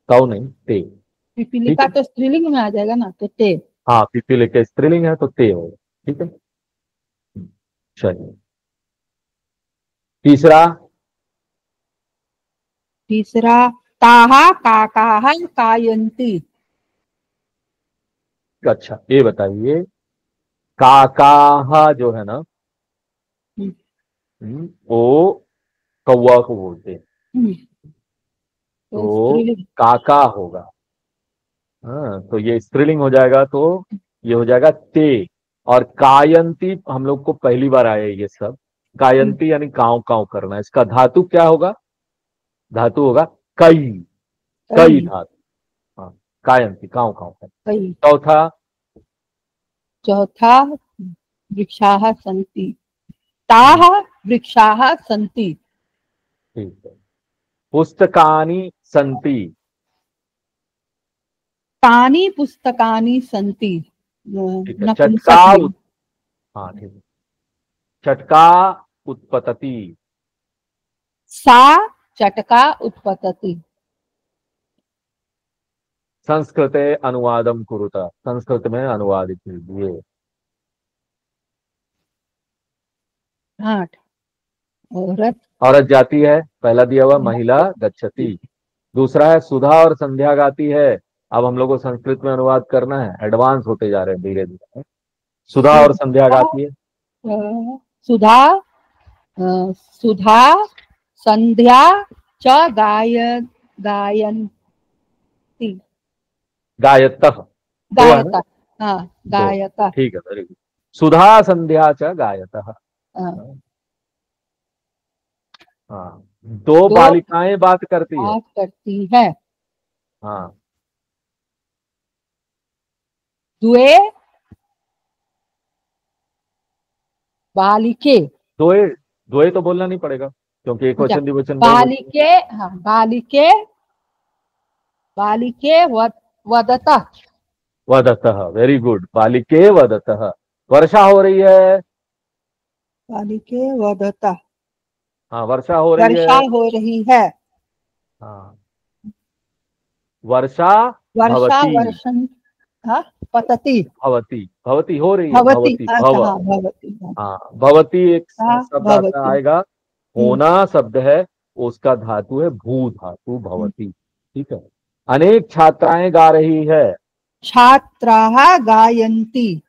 कौ नहीं ते। ठीक पिपीलिका है, तो स्त्रीलिंग में आ जाएगा ना, तो ते। हाँ पिपीलिका स्त्रीलिंग है तो ते होगा। ठीक है, चलिए तीसरा। तीसरा, ताहा काकाहा कायन्ति। अच्छा ये बताइए, काकाहा जो है ना, हम्म, वो कौवा को बोलते हैं, हम्म, तो तो स्त्रीलिंग। काका होगा। हाँ तो ये स्त्रीलिंग हो जाएगा, तो ये हो जाएगा ते। और कायंती हम लोग को पहली बार आया ये सब। कायंती यानी काव काव करना, इसका धातु क्या होगा? धातु होगा कई। कई कई। धातु। हाँ, कायंती काव काव कर। कई। चौथा। चौथा, वृक्षाः सन्ति। हम्म, ताः वृक्षाः सन्ति। ठीक है, पुस्तकानि संति। तानि पुस्तकानि सन्ति। ठीक है, चटका नपुंसकलिंग। हाँ ठीक है, चटका उत्पतति। सा चटका उत्पतति। संस्कृते अनुवादम कुरुत, संस्कृत में अनुवादित कीजिए। 8, औरत। औरत जाती है, पहला दिया हुआ महिला गच्छति। दूसरा है सुधा और संध्या गाती है। अब हम लोग को संस्कृत में अनुवाद करना है, एडवांस होते जा रहे हैं धीरे धीरे। सुधा और संध्या सुधा। गाती है। सुधा। सुधा संध्या च गायन्ति। गायतः। दो है ना, गायता। हाँ, दो। गायता। ठीक है, वेरी गुड। सुधा संध्या च गायतः। हाँ, हाँ, दो दो बालिकाएं बात करती है। बात करती है। हाँ, द्वे बालिके। दोए। दोए तो बोलना नहीं पड़ेगा, क्योंकि एक अच्छा, वचन द्विवचन दोनों होते हैं। बालिके। हाँ, बालिके। बालिके वदत। वदतः, वेरी गुड, बालिके वदतः। वर्षा हो रही है। बालिके वदत। हाँ, वर्षा हो रही वर्षा है। हो रही है। हाँ, वर्षा वर्षा भवती। वर्षण। हाँ, पतति। भवती भवती हो रही है, भवति। भवती अच्छा, भव। हाँ, भवति। हाँ, हाँ, भवती एक हाँ, शब्द आता भवति। आएगा। हम्म, होना शब्द है, उसका धातु है भू धातु भवती। ठीक है, अनेक छात्राएं गा रही है। छात्राः गायन्ति।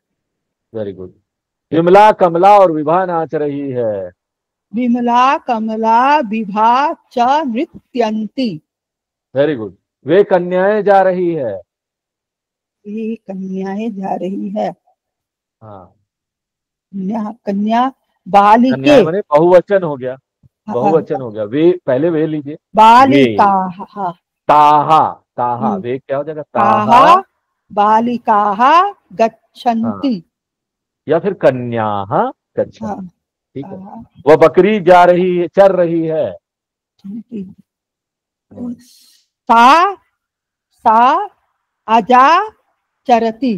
Very good. विमला कमला और विभा नाच रही है। विमला कमला विभा च नृत्यन्ति। Very good. वे कन्याएं जा रही है। ये कन्याएं जा रही है। हाँ, कन्या कन्या। बालिके। कन्याएं माने बहुवचन हो गया। हाँ, बहुवचन हो गया, वे पहले वे लीजिए। वे। बालिकाः। हाँ, ताहा। ताहा हम्म, वे क्या हो जाएगा? ताः ताहा। बालिकाः हाँ, गच्छन्ति। या फिर कन्याः गच्छन्ति। हाँ, ठीक है, हाँ, वह बकरी जा रही है, चर रही है। सा सा अजा चरति।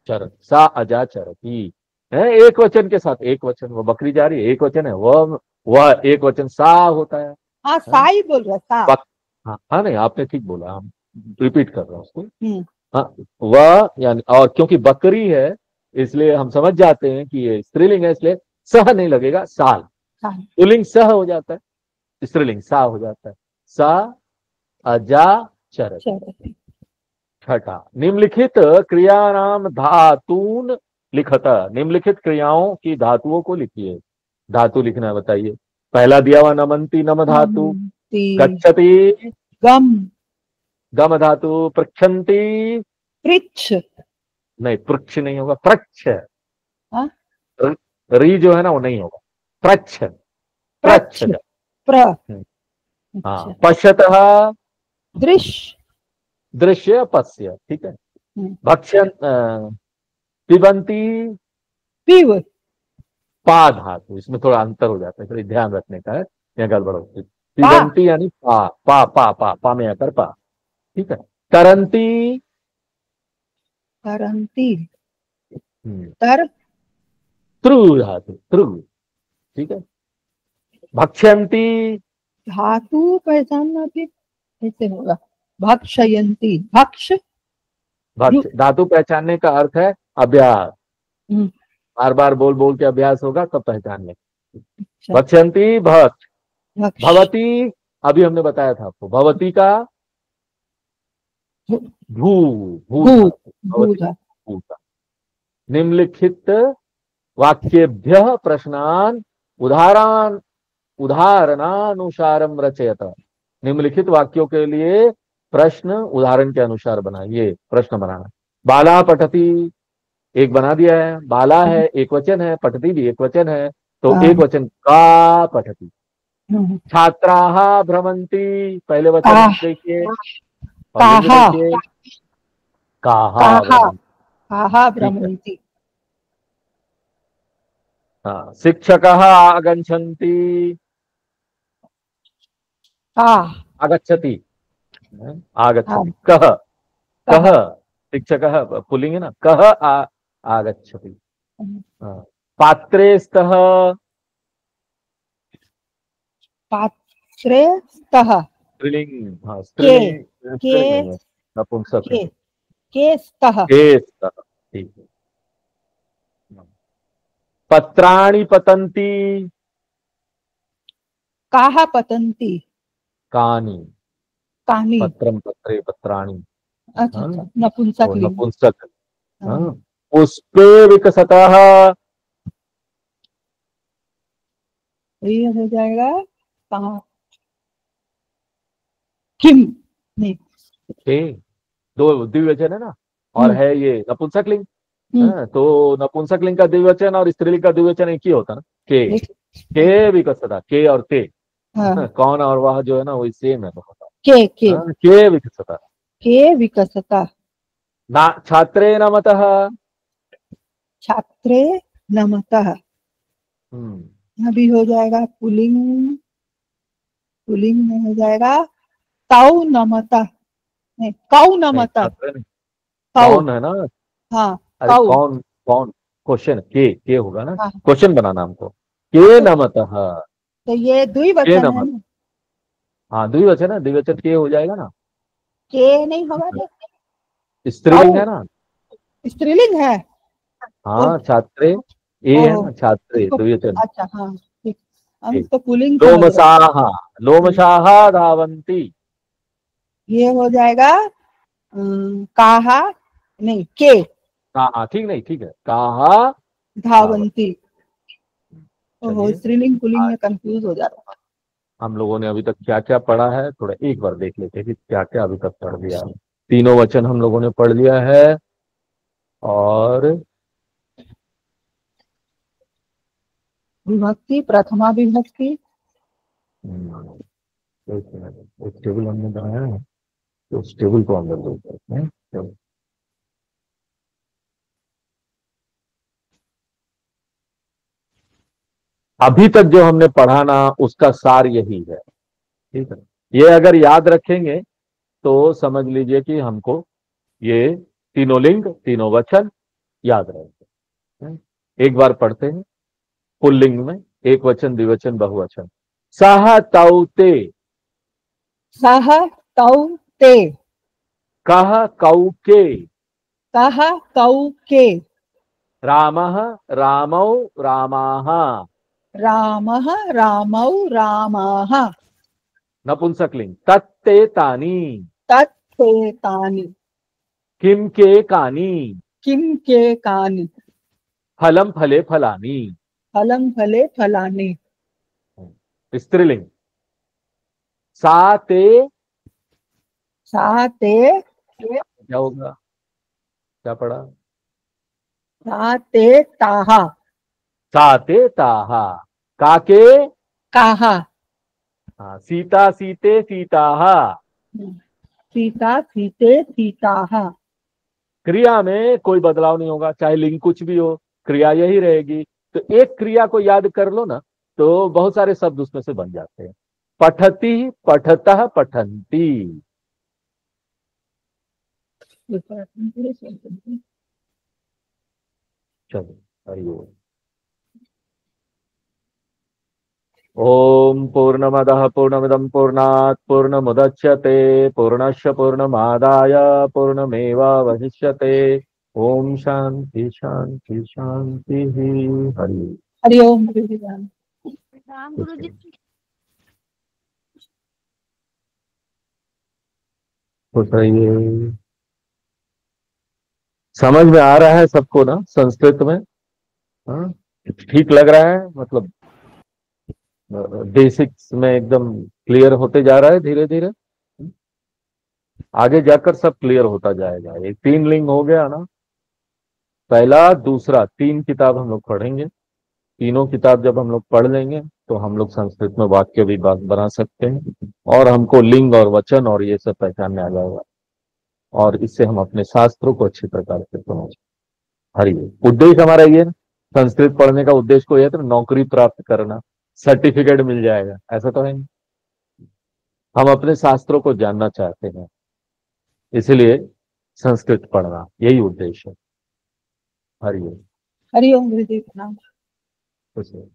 चर सा अजा चरती है, एक वचन के साथ एक वचन। वो बकरी जा रही है, एक वचन है। वह एक वचन सा होता है। हाँ, सा हाँ? ही बोल रहा सा। हाँ हाँ, नहीं आपने ठीक बोला, हम रिपीट कर रहे हैं उसको। हम्म, हाँ, वह यानी, और क्योंकि बकरी है इसलिए हम समझ जाते हैं कि ये स्त्रीलिंग है, इसलिए सह नहीं लगेगा, साल। सा पुल्लिंग सह हो जाता है, स्त्रीलिंग सा हो जाता है। सा अजा चरत। चरति। छठा, निम्नलिखित क्रियानाम धातून लिखत। निम्नलिखित क्रियाओं की धातुओं को लिखिए। धातु लिखना है, बताइए। पहला दिया हुआ नमंती नम धातु। नमन्ति। गच्छति गम। गम धातु। पृच्छन्ति पृच्छ। नहीं, पृक्ष नहीं होगा, प्रच्छ। हाँ, री जो है ना वो नहीं होगा, प्रच्छ। प्रच्छ प्रच्छ। प्र। अच्छा, हाँ, पश्यतः दृश्य। दृश्य पश्य। ठीक है, हम्म, भक्ष्यन पिबंती पीव। पा धातु, इसमें थोड़ा अंतर हो जाता है, थोड़ी ध्यान रखने का है, यहाँ गड़बड़ होती है। पा। पिबंती यानी पा पा पा पा पा में आकर पा। ठीक है, तरंती। तरंती। हम्म, तर। त्रु धातु, त्रु। ठीक है, भक्ष्यंती धातु पहचानना भी कैसे होगा? भक्षयंती, भक्ष भक्ष, धातु पहचानने का अर्थ है अभ्यास। हम्म, बार बार बोल बोल के अभ्यास होगा तब पहचानने। अच्छा, भक्षयंती भक्ष। भक्ष, भवती, अभी हमने बताया था आपको, भवती का भू, भू, भू भू, था, भू भवती था। भू था। निम्नलिखित वाक्येभ्य प्रश्नान उदाहरण उदाहरणानुसारम रचयत। निम्नलिखित वाक्यों के लिए प्रश्न उदाहरण के अनुसार बनाइए। प्रश्न बनाना। बाला पठती, एक बना दिया है। बाला है एक वचन है, पठती भी एक वचन है, तो एक हाँ, वचन का पठती। हम्म, छात्राः भ्रमंती, पहले वचन काह, देखिए और लिंग काहा, देखिए। काहा काहा, भ्रमंती। काहा ठीक है। भ्रमन्ति। हाँ, शिक्षकः आगच्छन्ति। काह, आगच्छति, हाँ, आगच्छति। कः, कः, कहा, शिक्षकः पुल्लिंग है ना, कः आगच्छति। हाँ। पात्रे स्तः, पात्रे स्तः, स्त्रीलिंग, हाँ के, स्त्रीलिंग, स्त्रीलिंग के, नहीं है, नपुंसक है। के, के स्तः, के स्तः, ठीक है। पत्राणि पतन्ति। काहा पतन्ति, कानि, कानि, पत्रम पत्रे पत्राणि। अच्छा हाँ, अच्छा, नपुंसक वो लिंग। नपुंसक। हाँ, हाँ, पुष्पे विकसतः। तो ये हो जाएगा कहा, किम, नहीं, के, दो द्विवचन है ना, और हम्म, है ये नपुंसक लिंग। हम्म, हाँ, तो नपुंसक लिंग का द्विवचन और स्त्रीलिंग का द्विवचन एक ही होता ना, के। एक, के विकसता, के और ते। हाँ, कौन और वह जो है ना वही सेम है बहुत। के, हाँ, के विकसता। के विकसता, ना छात्रे नमतः। छात्रे नमतः। हम्म, अभी हो जाएगा पुलिंग, पुलिंग में हो जाएगा ताऊ नमतः, नहीं, काऊ नहीं नमतः, छात्र नहीं, काऊ, कौन है ना। हाँ, अरे काऊ, कौन, कौन, क्वेश्चन के होगा ना, हाँ, क्वेश्चन बनाना हमको। हाँ, के नमतः। तो ये के द्विवचन है नमत, ना, हाँ द्विवचन है, द्विवचन के हो जाएगा ना। के नहीं होगा तो स्त्रीलिंग काऊ है ना। स्त्रीलिंग है। ओ, हाँ छात्रे, ए है ओहो, ना, छात्रे इसको, द्विवचन। अच्छा हाँ, ठीक, हम ठीक। इसको पुलिंग समझ रहे थे। लोमशाः, लोमशाः धावन्ति। ये हो जाएगा काहा, नहीं, के हाँ ठीक, नहीं ठीक है, कहा धावत। धावंती। ओहो, चलिए, स्त्रीलिंग पुलिंग आज में कंफ्यूज हो जाता है। हम लोगों ने अभी तक क्या क्या पढ़ा है, थोड़ा एक बार देख लेते हैं कि क्या क्या अभी तक पढ़ लिया है। तीनों वचन हम लोगों ने पढ़ लिया है। और विभक्ति, प्रथमा विभक्ति, एक मिनट, एक टेबल हमने बनाया है, तो उस टेबल को अंदर दो करते हैं। चलो। अभी तक जो हमने पढ़ा ना उसका सार यही है। ठीक है, ये अगर याद रखेंगे तो समझ लीजिए कि हमको ये तीनों लिंग तीनों वचन याद रहेंगे। एक बार पढ़ते हैं। पुल्लिंग में एक वचन द्विवचन बहुवचन। सह तौ ते, सह तौ ते, कह कौ के, कह कौ के, रामः रामौ रामाः। रामः रामौ रामाः, नपुंसकलिंग तत्ते तानि, तत्ते तानि, किम के कानि, किम के कानि, फलम फले फलानि। फलं फले फलानि, स्त्रीलिंग सा ते, सा ते, क्या होगा, क्या पढ़ा, सा ते ताहा, सा ते ताहा। काके, काहा, हाँ, सीता सीते सीताः। सीता सीते सीताः। क्रिया में कोई बदलाव नहीं होगा, चाहे लिंग कुछ भी हो, क्रिया यही रहेगी। तो एक क्रिया को याद कर लो ना, तो बहुत सारे शब्द उसमें से बन जाते हैं। पठती, पठतः, पठन्ति। चलो, हरिओम। ओम पूर्णमदः पूर्णमिदं पूर्णात् पूर्णमुदच्यते पूर्णस्य पूर्णमादाय पूर्णमेवावशिष्यते। ओम शांति शांति शांति। हरि हरिओम गुरुजी। राम गुरु जी। खुश रहिए। समझ में आ रहा है सबको ना संस्कृत में? हाँ, ठीक लग रहा है, मतलब बेसिक्स में एकदम क्लियर होते जा रहा है धीरे धीरे। आगे जाकर सब क्लियर होता जाएगा। ये 3 लिंग हो गया ना, पहला दूसरा 3 किताब हम लोग पढ़ेंगे। तीनों किताब जब हम लोग पढ़ लेंगे तो हम लोग संस्कृत में वाक्य भी बना सकते हैं, और हमको लिंग और वचन और ये सब पहचानने आ जाएगा, और इससे हम अपने शास्त्रों को अच्छी प्रकार से समझ। हरि उद्देश्य हमारा ये है, संस्कृत पढ़ने का उद्देश्य को यह है तो नौकरी प्राप्त करना, सर्टिफिकेट मिल जाएगा, ऐसा तो है नहीं। हम अपने शास्त्रों को जानना चाहते हैं, इसलिए संस्कृत पढ़ना यही उद्देश्य है। हरि हरिओम गुरुजी प्रणाम। ओम।